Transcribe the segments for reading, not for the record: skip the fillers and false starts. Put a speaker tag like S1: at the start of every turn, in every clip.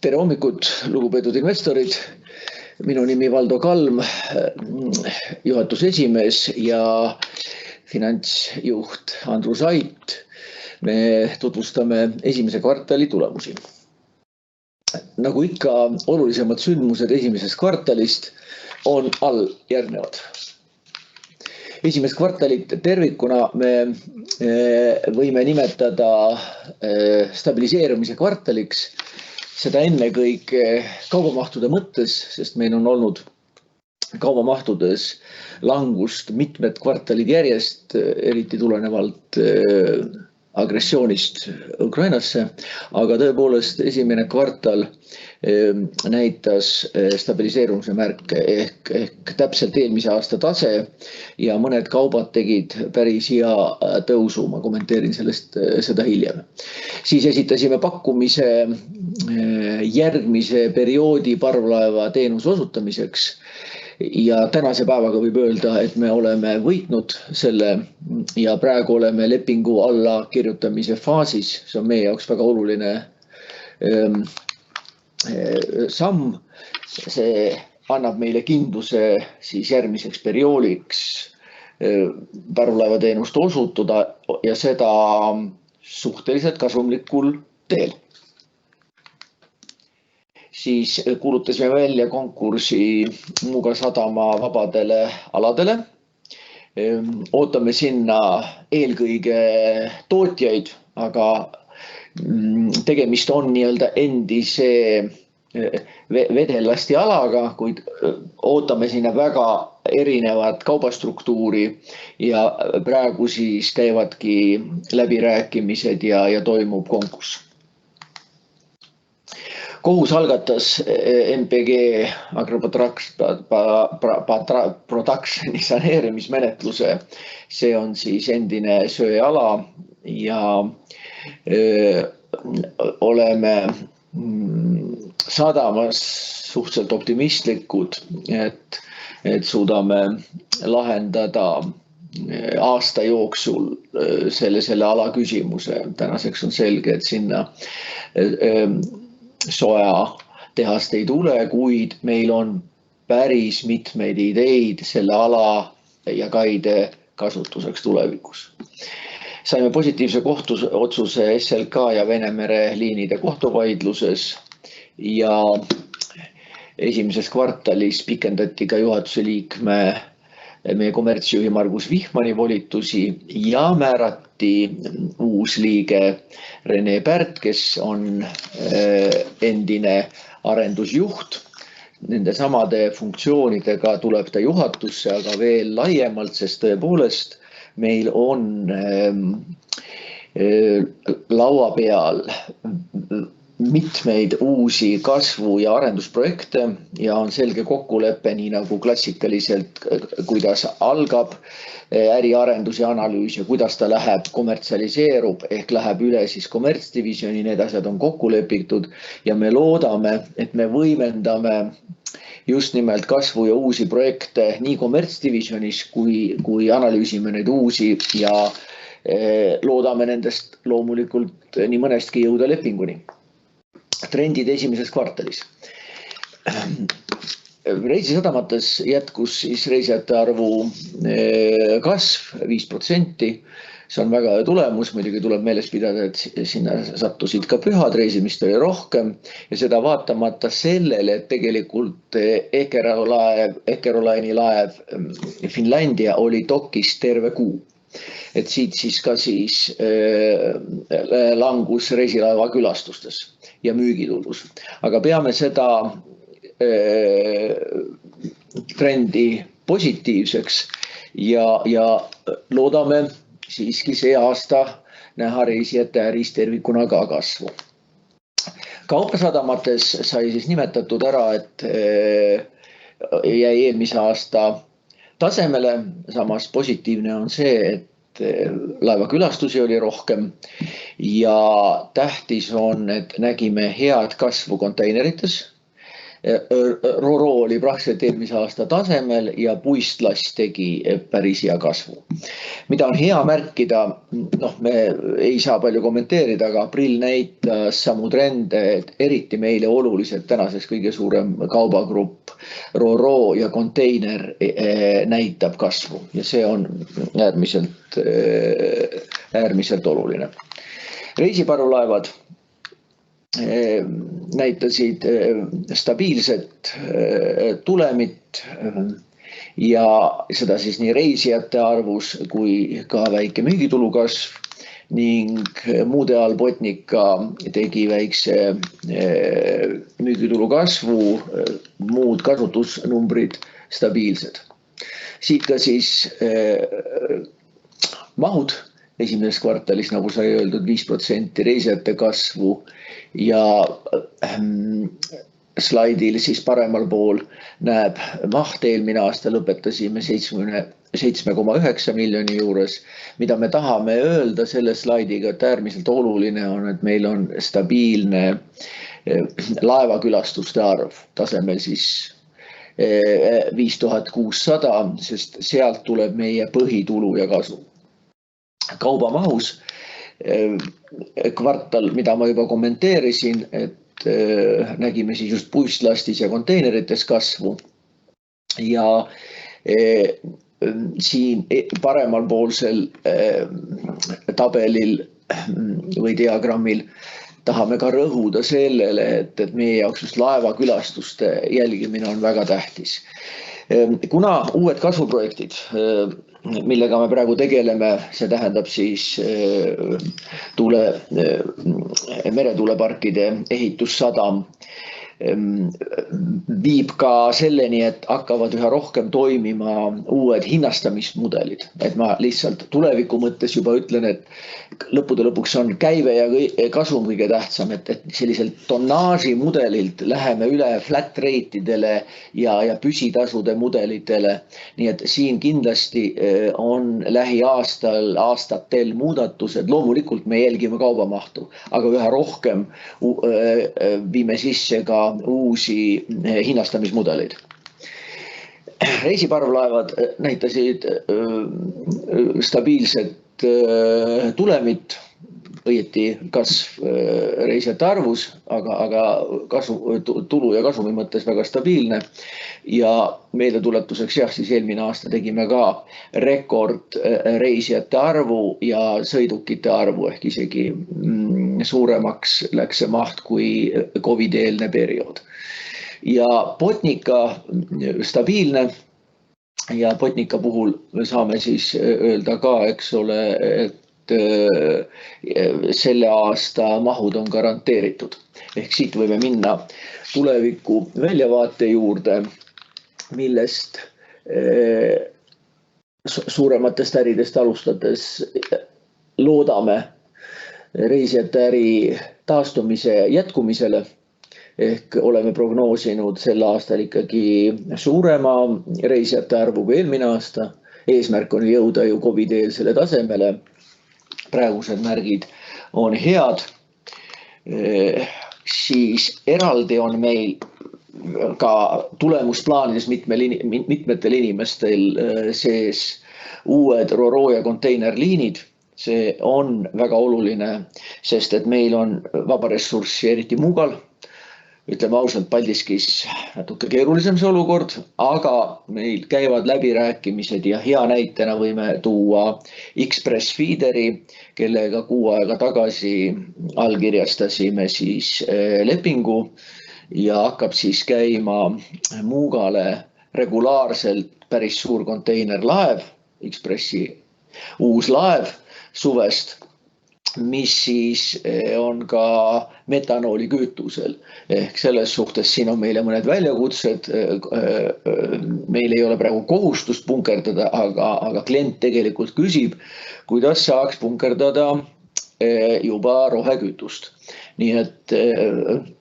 S1: Tere hommikut, lugupeetud investorid. Minu nimi Valdo Kalm, juhatuse esimees ja finantsjuht Andrus Ait. Me tutvustame esimese kvartali tulemusi. Nagu ikka, olulisemad sündmused esimesest kvartalist on järgnevad. Esimest kvartalit tervikuna me võime nimetada stabiliseerumise kvartaliks. Seda ennekõike kaubamahtude mõttes, sest meil on olnud kaubamahtudes langust mitmed kvartalid järjest, eriti tulenevalt agressioonist Ukrainasse, aga tõepoolest esimene kvartal näitas stabiliseerumise märke ehk täpselt eelmise aasta tase ja mõned kaubad tegid päris hea tõusu, ma kommenteerin seda hiljem. Siis esitasime pakkumise järgmise perioodi parvlaeva teenuse osutamiseks ja tänase päevaga võib öelda, et me oleme võitnud selle ja praegu oleme lepingu alla kirjutamise faasis. See on meie jaoks väga oluline samm. See annab meile kindluse siis järgmiseks perioodiks parvlaevateenust osutuda ja seda suhteliselt kasumlikul teel. Siis kuulutasime välja konkursi Muuga sadama vabadele aladele. Ootame sinna eelkõige tootjaid, aga tegemist on nii-öelda endise vedellasti alaga, kuid ootame sinna väga erinevat kaubastruktuuri ja praegu siis käivadki läbirääkimised ja toimub konkurss. Kohus algatas MPG Agro-Productioni saneerimismenetluse. See on siis endine söeala ja oleme sadamas suhteliselt optimistlikud, et suudame lahendada aasta jooksul selle ala küsimuse. Tänaseks on selge, et sinna soja tehast ei tule, kuid meil on päris mitmeid ideid selle ala ja kaide kasutuseks tulevikus. Saime positiivse kohtuotsuse SLK ja Venemere liinide kohtuvaidluses ja esimeses kvartalis pikendati ka juhatuse liikme meie kommertsjuhi Margus Vihmani volitusi ja määrati uus liige Rene Pärt, kes on endine arendusjuht. Nende samade funktsioonidega tuleb ta juhatusse, aga veel laiemalt, sest tõepoolest meil on laua peal mitmeid uusi kasvu- ja arendusprojekte ja on selge kokkulepe, nii nagu klassikaliselt, kuidas algab äriarendus ja analüüs ja kuidas ta läheb kommertsialiseerub ehk läheb üle siis kommertsdivisjoni, need asjad on kokku lepitud ja me loodame, et me võimendame just nimelt kasvu ja uusi projekte nii kommertsdivisionis kui analüüsime neid uusi ja loodame nendest loomulikult nii mõnestki jõuda lepinguni. Trendid esimeses kvartalis. Reisisadamates jätkus siis reisijate arvu kasv 5%. See on väga hea tulemus, muidugi tuleb meeles pidada, et sinna sattusid ka pühad, reisimist oli rohkem ja seda vaatamata sellele, et tegelikult Eckeroline'i laev Finlandia oli dokis terve kuu. Et siit siis ka langus reisilaeva külastustes ja müügitulus. Aga peame seda trendi positiivseks ja loodame siiski see aasta näha reisijate äris tervikuna ka kasvu. Kaubasadamates sai siis nimetatud ära, et jäi eelmise aasta tasemele, samas positiivne on see, et laevakülastusi oli rohkem ja tähtis on, et nägime head kasvu konteinerites. Roro oli praktiliselt eelmise aasta tasemel ja puistlast tegi päris hea kasvu. Mida on hea märkida, me ei saa palju kommenteerida, aga aprill näitas samu trende, et eriti meile oluliselt tänaseks kõige suurem kaubagrupp Roro ja konteiner näitab kasvu ja see on äärmiselt oluline. Reisiparvlaevad näitasid stabiilset tulemit ja seda siis nii reisijate arvus kui ka väike müügitulu kasv ning muude all Botnica tegi väikse müügitulu kasvu, muud kasutusnumbrid stabiilsed. Siit ka siis mahud esimeses kvartalis, nagu sai öeldud, 5% reisijate kasvu ja slaidil siis paremal pool näeb maht, eelmine aasta lõpetasime 7,9 miljoni juures. Mida me tahame öelda selle slaidiga, et äärmiselt oluline on, et meil on stabiilne laevakülastuste arv tasemel siis 5600, sest sealt tuleb meie põhitulu ja kasu. Kaubamahus kvartal, mida ma juba kommenteerisin, et nägime siis just puistlastis ja konteinerites kasvu ja siin paremal poolsel tabelil või diagrammil tahame ka rõhuda sellele, et meie jaoks just laevakülastuste jälgimine on väga tähtis. Kuna uued kasvuprojektid, millega me praegu tegeleme, see tähendab siis meretuuleparkide ehitussadam, viib ka selleni, et hakkavad üha rohkem toimima uued hinnastamismudelid. Et ma lihtsalt tuleviku mõttes juba ütlen, et lõppude lõpuks on käive ja kasum kõige tähtsam, et selliselt tonnaaži mudelilt läheme üle flat rate'idele ja püsitasude mudelitele. Nii et siin kindlasti on lähiaastatel muudatused. Loomulikult me jälgime kaubamahtu, aga üha rohkem viime sisse ka uusi hinnastamismudeleid. Reisiparvlaevad näitasid stabiilset tulemit, õieti kasv reisijate arvus, aga tulu ja kasumi mõttes väga stabiilne. Ja meeldetuletuseks siis eelmine aasta tegime ka rekord reisijate arvu ja sõidukite arvu ehk isegi suuremaks läks see maht kui COVID-eelne periood. Ja Botnica stabiilne ja Botnica puhul me saame siis öelda ka, eks ole, et selle aasta mahud on garanteeritud. Ehk siit võime minna tuleviku väljavaate juurde, millest suurematest äridest alustades loodame reisijate äri taastumise jätkumisele. Ehk oleme prognoosinud sel aastal ikkagi suurema reisijate arvu kui eelmine aasta. Eesmärk on jõuda ju COVID-eelsele tasemele. Praegused märgid on head. Siis eraldi on meil ka tulemusplaanides mitmetel inimestel sees uued Roro ja konteinerliinid. See on väga oluline, sest et meil on vaba ressurssi eriti Muugal. Ütleme ausalt, Paldiskis natuke keerulisem see olukord, aga meil käivad läbirääkimised ja hea näitena võime tuua Express Feederi, kellega 6 aega tagasi allkirjastasime siis lepingu ja hakkab siis käima Muugale regulaarselt päris suur konteinerlaev, Expressi uus laev suvest, mis siis on ka metanooli kütusel. Ehk selles suhtes siin on meile mõned väljakutsed. Meil ei ole praegu kohustust punkerdada, aga klient tegelikult küsib, kuidas saaks punkerdada juba rohekütust. Nii et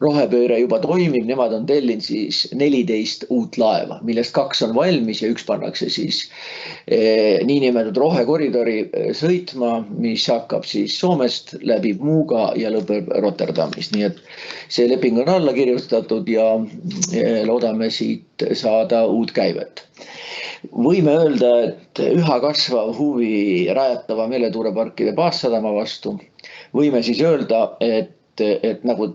S1: rohepööre juba toimib, nemad on tellinud siis 14 uut laeva, millest 2 on valmis ja 1 pannakse siis niinimetatud rohekoridori sõitma, mis hakkab siis Soomest, läbib Muuga ja lõpeb Rotterdamis. Nii et see leping on alla kirjutatud ja loodame siit saada uut käivet. Võime öelda, et üha kasvav huvi rajatava meretuuleparkide baassadama vastu. Võime siis öelda, et nagu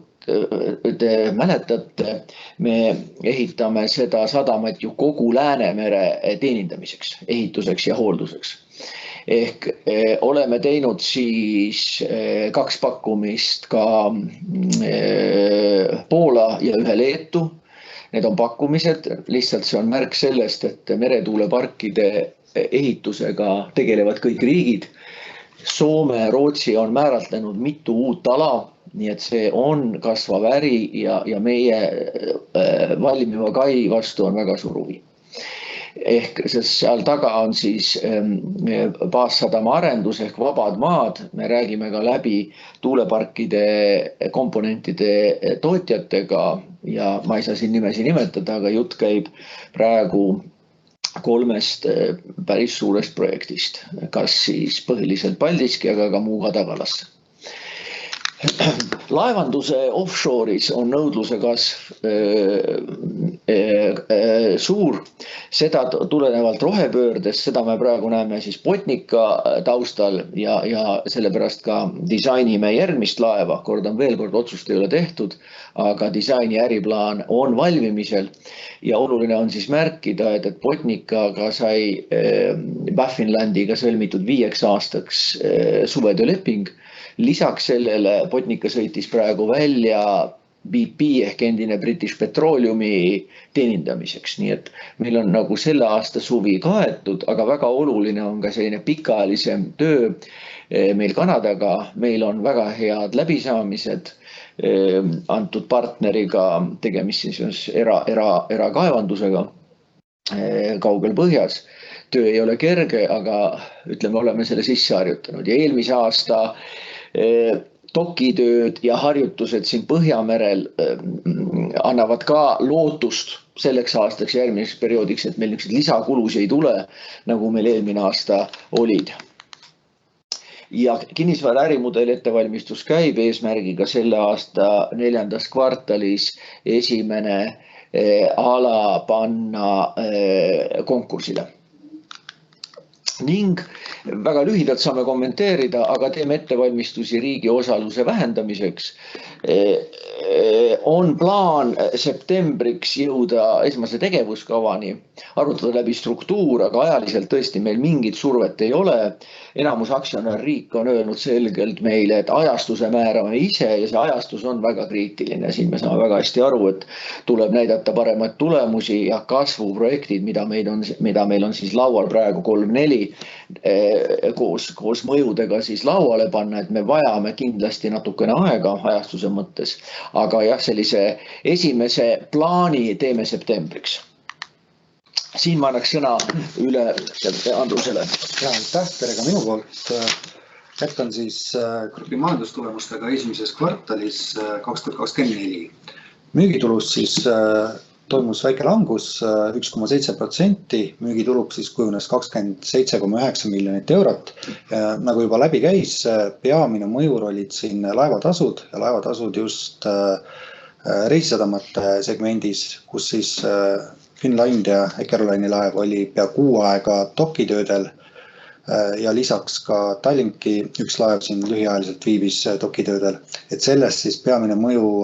S1: te mäletate, me ehitame seda sadamat ju kogu Läänemere teenindamiseks, ehituseks ja hoolduseks. Ehk oleme teinud siis 2 pakkumist ka Poola ja 1 Leetu. Need on pakkumised, lihtsalt see on märk sellest, et meretuuleparkide ehitusega tegelevad kõik riigid. Soome ja Rootsi on määratlenud mitu uut ala, nii et see on kasvav äri ja meie valmiva kai vastu on väga suur huvi. Ehk seal taga on siis baassadama arendus ehk vabad maad. Me räägime ka läbi tuuleparkide komponentide tootjatega ja ma ei saa siin nimesi nimetada, aga jutt käib praegu 3 päris suurest projektist, kas siis põhiliselt Paldiski, aga ka Muuga tagalasse. Laevanduse offshore'is on nõudluse kasv suur, seda tulenevalt rohepöördest, seda me praegu näeme siis Botnica taustal ja sellepärast ka disainime järgmist laeva, kordan veel kord, otsust ei ole tehtud, aga disaini äriplaan on valmimisel ja oluline on siis märkida, et Botnicaga sai Baffinlandiga sõlmitud 5 aastaks suvetööleping. Lisaks sellele Botnica sõitis praegu välja BP ehk endine British Petroleumi teenindamiseks. Nii et meil on nagu selle aasta suvi kaetud, aga väga oluline on ka selline pikaajalisem töö meil Kanadaga. Meil on väga head läbisaamised antud partneriga, tegemist siis erakaevandusega kaugel põhjas. Töö ei ole kerge, aga ütleme, oleme selle sisse harjutanud ja eelmise aasta dokitööd ja harjutused siin Põhjamerel annavad ka lootust selleks aastaks ja järgmiseks perioodiks, et meil niisugused lisakulusi ei tule, nagu meil eelmine aasta olid. Ja kinnisvara ärimudeli ettevalmistus käib eesmärgiga selle aasta 4. kvartalis esimene ala panna konkursile. Ning väga lühidalt saame kommenteerida, aga teeme ettevalmistusi riigi osaluse vähendamiseks. On plaan septembriks jõuda esmase tegevuskavani, arutada läbi struktuur, aga ajaliselt tõesti meil mingit survet ei ole. Enamus aktsionärriik on öelnud selgelt meile, et ajastuse määrame ise ja see ajastus on väga kriitiline. Siin me saame väga hästi aru, et tuleb näidata paremaid tulemusi ja kasvuprojektid, mida meil on siis laual praegu 3-4 koos mõjudega siis lauale panna, et me vajame kindlasti natukene aega ajastuse mõttes. Aga jah, sellise esimese plaani teeme septembriks. Siin ma annaks sõna üle Andrusele.
S2: Aitäh, tere ka minu poolt. Jätkan siis grupi majandustulemustega esimeses kvartalis 2024. Müügitulus siis toimus väike langus 1,7%, müügituluk siis kujunes 27,9 miljonit eurot. Nagu juba läbi käis, peamine mõjur olid siin laevatasud ja laevatasud just reisisadamate segmendis, kus siis Finlandia Eckerline'i laev oli pea 6 aega dokitöödel ja lisaks ka Tallinki üks laev siin lühiajaliselt viibis dokitöödel, et sellest siis peamine mõju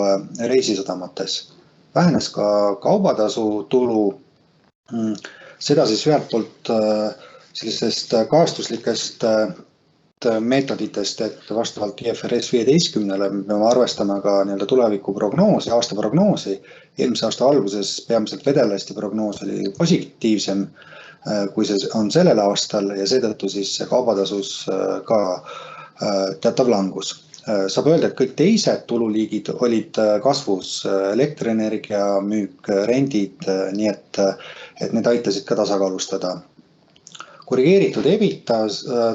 S2: reisisadamates. Vähenes ka kaubatasu tulu, seda siis ühelt poolt sellisest kaastuslikest meetoditest, et vastavalt IFRS 15-le me peame arvestama ka tuleviku prognoosi, aasta prognoosi. Eelmise aasta alguses peamiselt vedelasti prognoos oli positiivsem, kui see on sellel aastal ja seetõttu siis kaubatasus ka teatav langus. Saab öelda, et kõik teised tululiigid olid kasvus, elektrienergia, müük, rendid, nii et need aitasid ka tasakaalustada Korrigeeritud EBITDA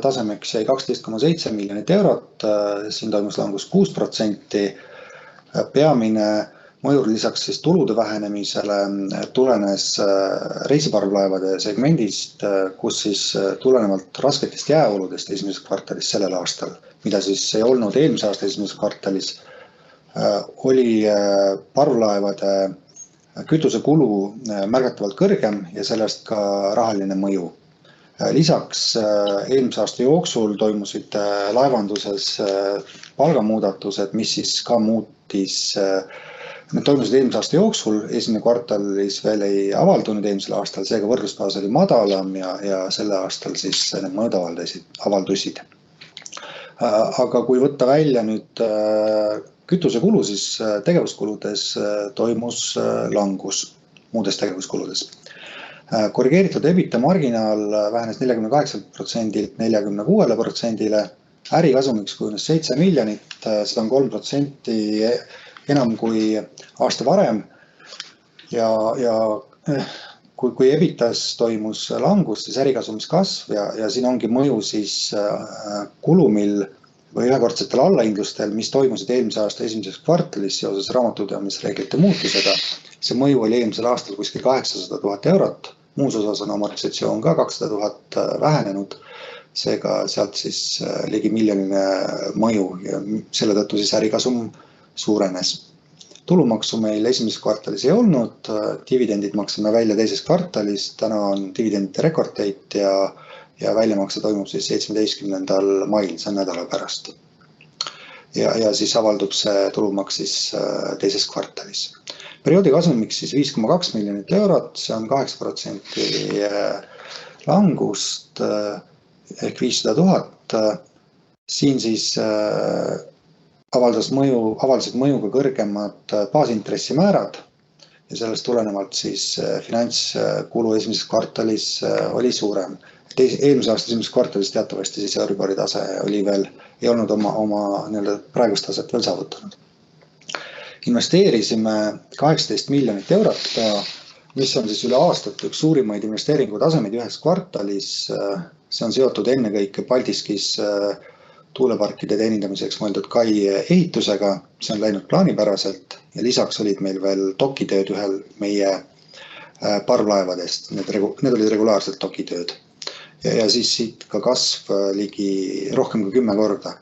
S2: tasemeks jäi 12,7 miljonit eurot, siin toimus langus 6%. Peamine mõjur lisaks siis tulude vähenemisele tulenes reisiparvlaevade segmendist, kus siis tulenevalt rasketest jääoludest esimeses kvartalis sellel aastal, mida siis ei olnud eelmise aasta esimeses kvartalis, oli parvlaevade kütusekulu märgatavalt kõrgem ja sellest ka rahaline mõju. Lisaks eelmise aasta jooksul toimusid laevanduses palgamuudatused, mis siis ka muutis. Need toimusid eelmise aasta jooksul, esimene kvartalis veel ei avaldunud eelmisel aastal, seega võrdlusbaas oli madalam ja selle aastal siis need mõjud avaldusid. Aga kui võtta välja nüüd kütusekulu, siis tegevuskuludes toimus langus muudes tegevuskuludes. Korrigeeritud EBITDA marginaal vähenes 48%-lt 46%-le, ärikasumiks kujunes 7 miljonit, seda on 3% enam kui aasta varem ja kui EBITAs toimus langus, siis ärikasumis kasv ja siin ongi mõju siis kulumil või ühekordsetel allahindlustel, mis toimusid eelmise aasta esimeses kvartalis seoses raamatupidamisreeglite muutusega. See mõju oli eelmisel aastal kuskil 800 000 eurot, muus osas on amortisatsioon ka 200 000 vähenenud, seega sealt siis ligi miljonine mõju ja selle tõttu siis ärikasum suurenes. Tulumaksu meil esimeses kvartalis ei olnud, dividendid maksame välja teises kvartalis, täna on dividendide rekordteit ja väljamakse toimub siis 17. mail, see on nädala pärast. Ja siis avaldub see tulumaks siis teises kvartalis. Perioodi kasumiks siis 5,2 miljonit eurot, see on 8% langust ehk 500 000. Siin siis avaldasid mõjuga kõrgemad baasintressimäärad ja sellest tulenevalt siis finantskulu esimeses kvartalis oli suurem. Eelmise aasta esimeses kvartalis teatavasti siis Euribori tase oli veel, ei olnud oma praegust taset veel saavutanud. Investeerisime 18 miljonit eurot, mis on siis üle aastat üks suurimaid investeeringutasemeid ühes kvartalis. See on seotud ennekõike Paldiskis tuuleparkide teenindamiseks mõeldud kai ehitusega, see on läinud plaanipäraselt ja lisaks olid meil veel dokitööd ühel meie parvlaevadest, need olid regulaarsed dokitööd. Ja siis siit ka kasv ligi rohkem kui 10 korda.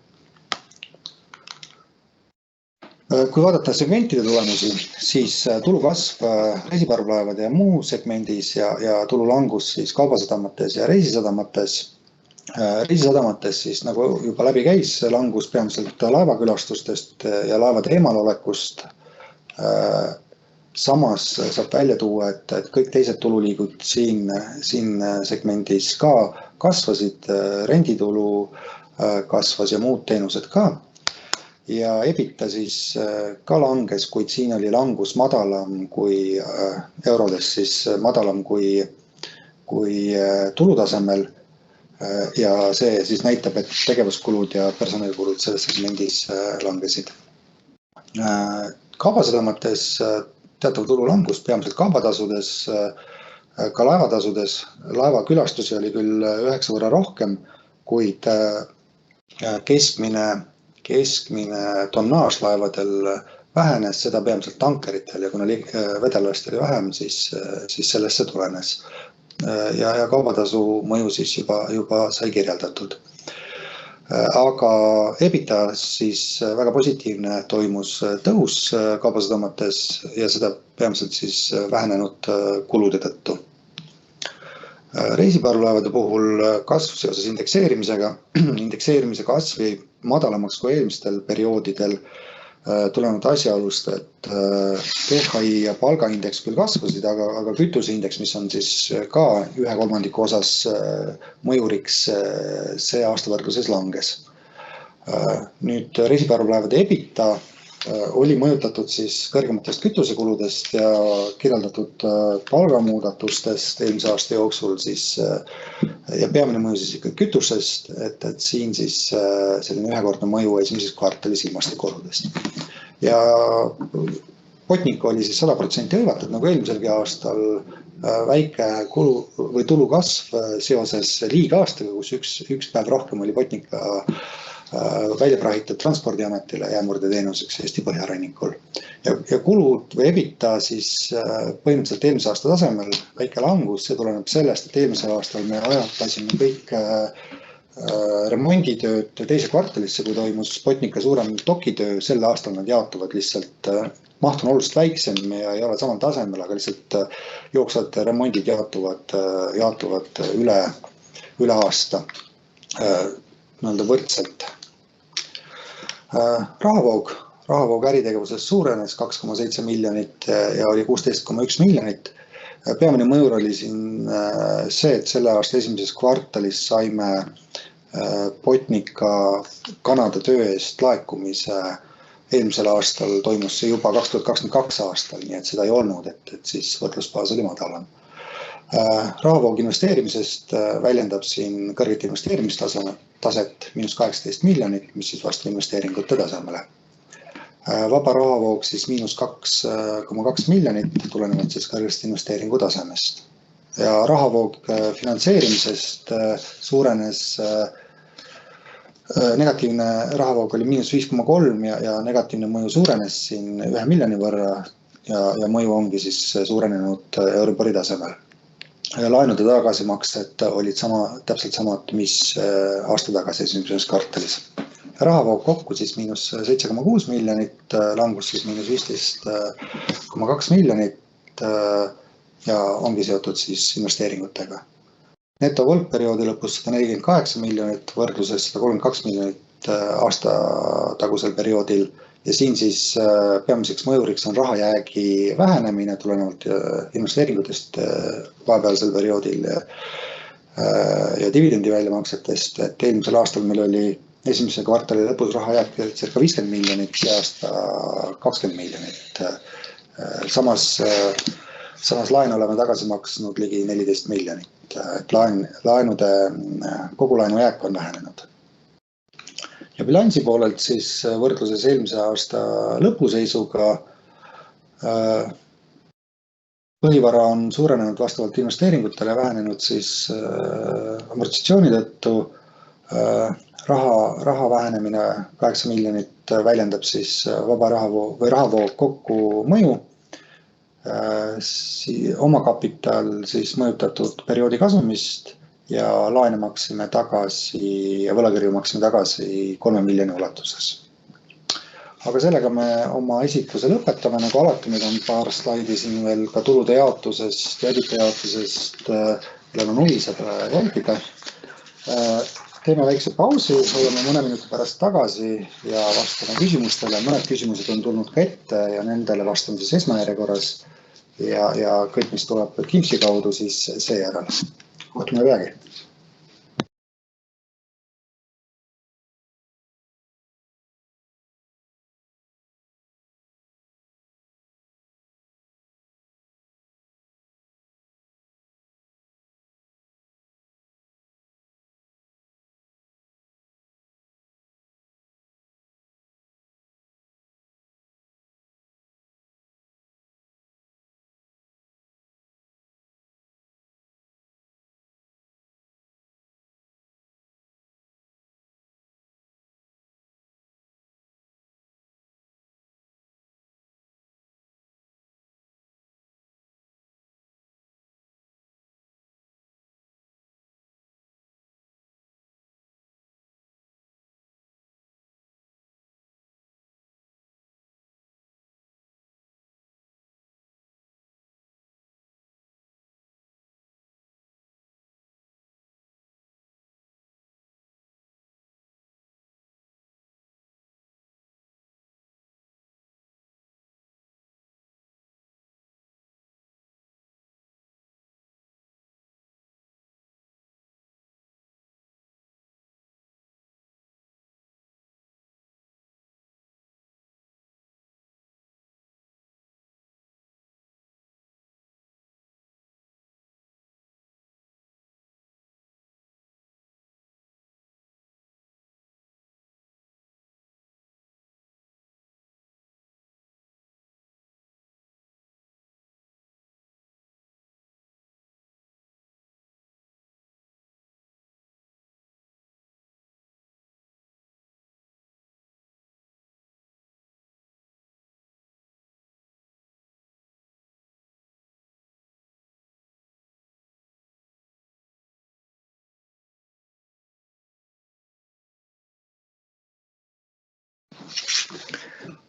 S2: Kui vaadata segmentide tulemusi, siis tulukasv reisiparvlaevade ja muu segmendis ja tululangus siis kaubasadamates ja reisisadamates. Reisisadamates siis nagu juba läbi käis langus peamiselt laevakülastustest ja laevade eemalolekust. Samas saab välja tuua, et kõik teised tululiigud siin segmendis ka kasvasid, renditulu kasvas ja muud teenused ka. Ja EBITDA siis ka langes, kuid siin oli langus madalam kui eurodes, siis madalam kui tulutasemel. Ja see siis näitab, et tegevuskulud ja personalikulud selles segmendis langesid. Kaubasadamates teatav tululangus, peamiselt kaubatasudes, ka laevatasudes. Laevakülastusi oli küll 9 võrra rohkem, kuid keskmine tonnaaž laevadel vähenes, seda peamiselt tankeritel ja kuna vedelast oli vähem, siis sellest see tulenes. Ja kaubatasu mõju siis juba sai kirjeldatud. Aga EBITDA siis väga positiivne toimus tõus kaubasadamates ja seda peamiselt siis vähenenud kulude tõttu. Reisiparvlaevade puhul kasv seoses indekseerimisega. Indekseerimise kasv jäi madalamaks kui eelmistel perioodidel tulenevalt asjaolust, et PHI ja palgaindeks küll kasvasid, aga kütuseindeks, mis on siis ka 1/3 osas mõjuriks, see aasta võrdluses langes. Nüüd reisiparvlaevade EBITDA oli mõjutatud siis kõrgematest kütusekuludest ja kirjeldatud palgamuudatustest eelmise aasta jooksul siis ja peamine mõju siis ikka kütusest, et siin siis selline ühekordne mõju esimeses kvartalis ilmastikuludest. Ja Botnica oli siis 100% hõivatud nagu eelmiselgi aastal, väike kulu või tulu kasv seoses liigaastaga, kus üks päev rohkem oli Botnica välja prahitud Transpordiametile jäämurdeteenuseks Eesti põhjarannikul. Ja kulud või EBITDA siis põhimõtteliselt eelmise aasta tasemel väike langus, see tuleneb sellest, et eelmisel aastal me ajatasime kõik remonditööd teise kvartalisse, kui toimus Botnica suurem dokitöö. Sel aastal nad jaotuvad lihtsalt, maht on oluliselt väiksem ja ei ole samal tasemel, aga lihtsalt jooksvad remondid jaotuvad üle aasta võrdselt. Rahavoog äritegevuses suurenes 2,7 miljonit ja oli 16,1 miljonit. Peamine mõjur oli siin see, et selle aasta esimeses kvartalis saime Botnica Kanada töö eest laekumise. Eelmisel aastal toimus see juba 2022 aastal, nii et seda ei olnud, et siis võrdlusbaas oli madalam. Rahavoog investeerimisest väljendab siin kõrget investeerimistaset -18 miljonit, mis siis vastab investeeringute tasemele. Vaba rahavoog siis -2,2 miljonit tulenevalt siis kõrgest investeeringu tasemest. Ja rahavoog finantseerimisest suurenes, negatiivne rahavoog oli -5,3 ja negatiivne mõju suurenes siin 1 miljoni võrra ja mõju ongi siis suurenenud Euribori tasemel. Laenude tagasimaksed olid täpselt samad, mis aasta tagasi esimeses kvartalis. Rahavoog kokku siis -7,6 miljonit, langus siis -15,2 miljonit ja ongi seotud siis investeeringutega. Netovõlg perioodi lõpus 148 miljonit, võrdluses 132 miljonit aasta tagusel perioodil. Ja siin siis peamiseks mõjuriks on rahajäägi vähenemine tulenevalt investeeringutest vahepealsel perioodil ja dividendi väljamaksetest, et eelmisel aastal meil oli esimese kvartali lõpus rahajääk circa 50 miljonit, see aasta 20 miljonit. Samas laenu oleme tagasi maksnud ligi 14 miljonit, et kogulaenu jääk on vähenenud. Ja bilansi poolelt siis võrdluses eelmise aasta lõpuseisuga põhivara on suurenenud vastavalt investeeringutele ja vähenenud siis amortisatsiooni tõttu. Raha vähenemine 8 miljonit väljendab siis vaba rahavoog kokku mõju. Omakapital siis mõjutatud perioodi kasumist ja laene maksime tagasi ja võlakirju maksime tagasi 3 miljoni ulatuses. Aga sellega me oma esitluse lõpetame, nagu alati meil on paar slaidi siin veel ka tulude jaotusest ja edite jaotusest, millel on huvi seda jälgida. Teeme väikse pausi, oleme mõne minuti pärast tagasi ja vastame küsimustele. Mõned küsimused on tulnud ka ette ja nendele vastame siis esmajärjekorras ja kõik, mis tuleb Teamsi kaudu, siis seejärel. Kohtume peagi.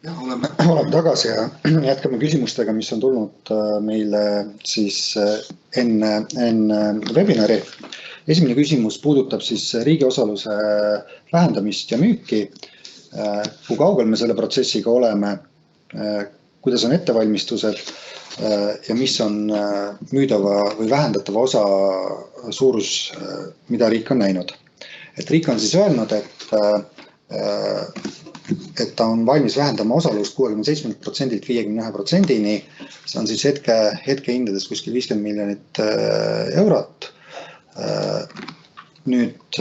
S2: Oleme tagasi ja jätkame küsimustega, mis on tulnud meile siis enne webinari. Esimene küsimus puudutab siis riigi osaluse vähendamist ja müüki. Kui kaugel me selle protsessiga oleme, kuidas on ettevalmistused ja mis on müüdava või vähendatava osa suurus, mida riik on näinud. Et riik on siis öelnud, et ta on valmis vähendama osalust 67%-lt 51%-ni. See on siis hetke hindades kuskil 50 miljonit eurot. Nüüd,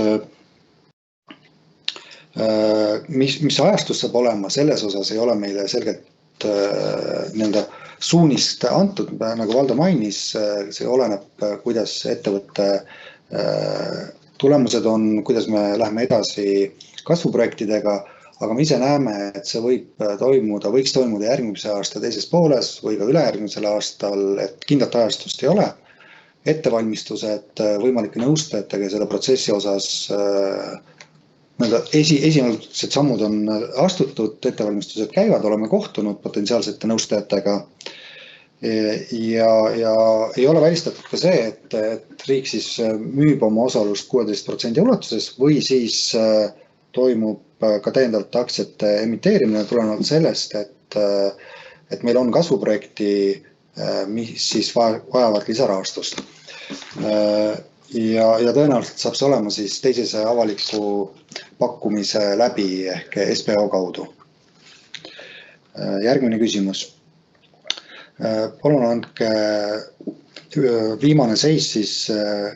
S2: mis ajastus saab olema, selles osas ei ole meile selgelt suunist antud, nagu Valdo mainis, see oleneb, kuidas ettevõtte tulemused on, kuidas me läheme edasi kasvuprojektidega, aga me ise näeme, et see võiks toimuda järgmise aasta teises pooles või ka ülejärgmisel aastal, et kindlat ajastust ei ole. Ettevalmistused võimalike nõustajatega selle protsessi osas, esimesed sammud on astutud, ettevalmistused käivad, oleme kohtunud potentsiaalsete nõustajatega ja ei ole välistatud ka see, et riik siis müüb oma osalust 16% ulatuses või siis toimub ka täiendavalt aktsiate emiteerimine tulenevalt sellest, et meil on kasvuprojekti, mis siis vajavad lisarahastust. Ja tõenäoliselt saab see olema siis teisese avaliku pakkumise läbi ehk SPO kaudu. Järgmine küsimus. Palun andke viimane seis siis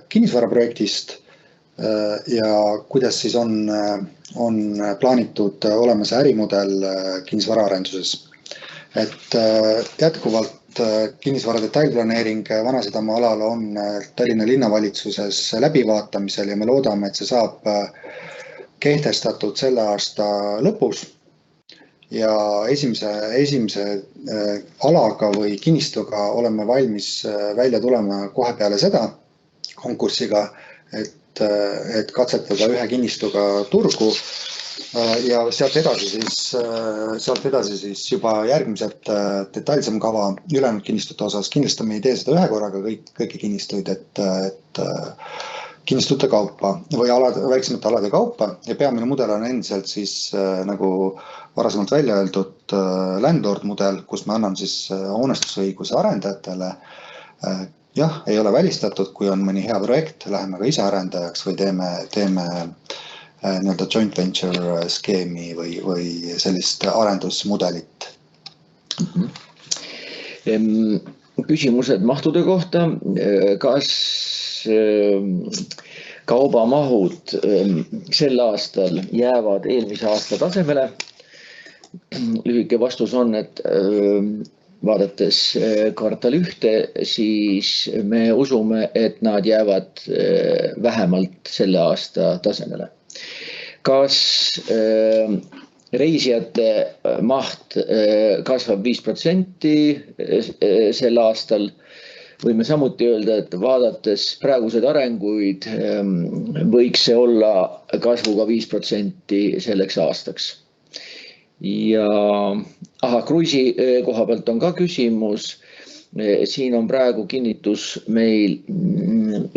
S2: kinnisvaraprojektist ja kuidas siis on plaanitud olemas ärimudel kinnisvaraarenduses. Et jätkuvalt kinnisvara detailplaneering Vanasadama alal on Tallinna linnavalitsuses läbivaatamisel ja me loodame, et see saab kehtestatud selle aasta lõpus. Ja esimese alaga või kinnistuga oleme valmis välja tulema kohe peale seda konkursiga, et katsetada ühe kinnistuga turgu ja sealt edasi siis juba järgmised detailsem kava ülejäänud kinnistute osas. Kindlasti me ei tee seda ühe korraga kõiki kinnistuid, et kinnistute kaupa või väiksemate alade kaupa ja peamine mudel on endiselt siis nagu varasemalt välja öeldud landlord mudel, kus me anname siis hoonestusõiguse arendajatele. Jah, ei ole välistatud, kui on mõni hea projekt, läheme ka ise arendajaks või teeme joint venture skeemi või sellist arendusmudelit.
S1: Küsimused mahtude kohta. Kas kaubamahud sel aastal jäävad eelmise aasta tasemele? Lühike vastus on, et vaadates kvartali 1, siis me usume, et nad jäävad vähemalt selle aasta tasemele. Kas reisijate maht kasvab 5% sel aastal? Võime samuti öelda, et vaadates praeguseid arenguid võiks see olla kasvuga 5% selleks aastaks. Ja kruisi koha pealt on ka küsimus. Siin on praegu kinnitus meil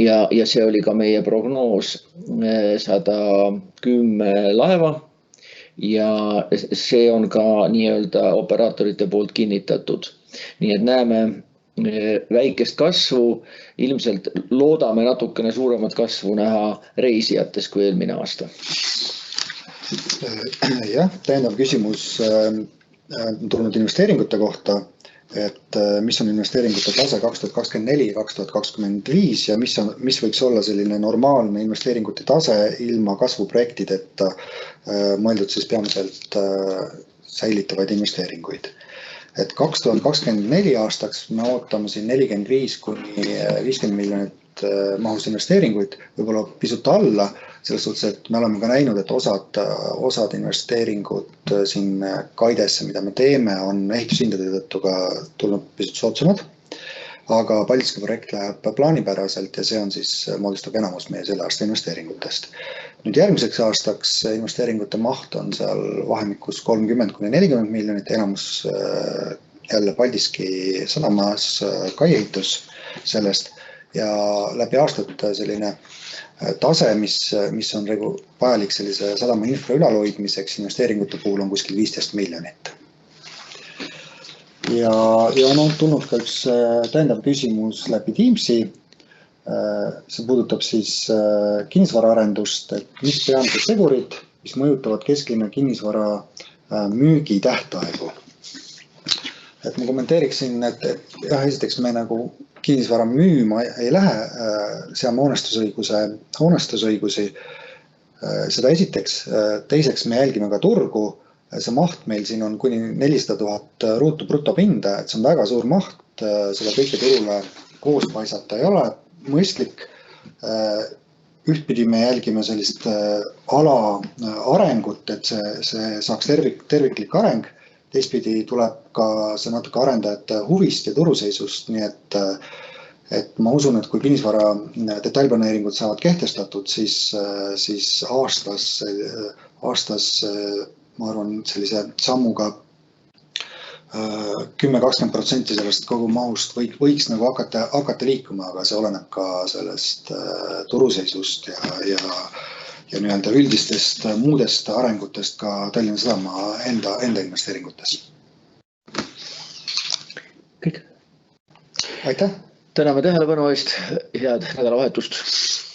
S1: ja see oli ka meie prognoos 110 laeva ja see on ka nii-öelda operaatorite poolt kinnitatud. Nii et näeme väikest kasvu, ilmselt loodame natukene suuremat kasvu näha reisijates kui eelmine aasta.
S2: Jah, täiendav küsimus tulnud investeeringute kohta, et mis on investeeringute tase 2024-2025 ja mis võiks olla selline normaalne investeeringute tase ilma kasvuprojektideta, mõeldud siis peamiselt säilitavaid investeeringuid. Et 2024 aastaks me ootame siin 45–50 miljonit mahus investeeringuid, võib-olla pisut alla, selles suhtes, et me oleme ka näinud, et osad investeeringud siin kaidesse, mida me teeme, on ehitushindade tõttu ka tulnud pisut soodsamad. aga Paldiski projekt läheb plaanipäraselt ja see on siis, moodustab enamus meie selle aasta investeeringutest. Nüüd järgmiseks aastaks investeeringute maht on seal vahemikus 30–40 miljonit, enamus jälle Paldiski sadamas kaiehitus sellest ja läbi aastate selline tase, mis on vajalik sellise sadama infra ülalhoidmiseks investeeringute puhul on kuskil 15 miljonit. Ja on tulnud ka üks täiendav küsimus läbi Teamsi. See puudutab siis kinnisvaraarendust, et mis peamised segurid, mis mõjutavad kesklinna kinnisvara müügi tähtaegu. Et ma kommenteeriksin, et jah, esiteks me nagu kinnisvara müüma ei lähe, seame hoonestusõigusi. Seda esiteks, teiseks me jälgime ka turgu. See maht meil siin on kuni 400 000 ruutu brutopinda, et see on väga suur maht, seda kõike turule koos paisata ei ole mõistlik. Ühtpidi me jälgime sellist ala arengut, et see saaks terviklik areng. Teistpidi tuleb ka see natuke arendajate huvist ja turuseisust, nii et ma usun, et kui kinnisvara detailplaneeringud saavad kehtestatud, siis aastas ma arvan, sellise sammuga 10–20% sellest kogu mahust võiks nagu hakata liikuma, aga see oleneb ka sellest turuseisust ja nii-öelda üldistest muudest arengutest ka Tallinna Sadama enda investeeringutes.
S1: Kõik.
S2: Aitäh!
S1: Täname tähelepanu eest, head nädalavahetust!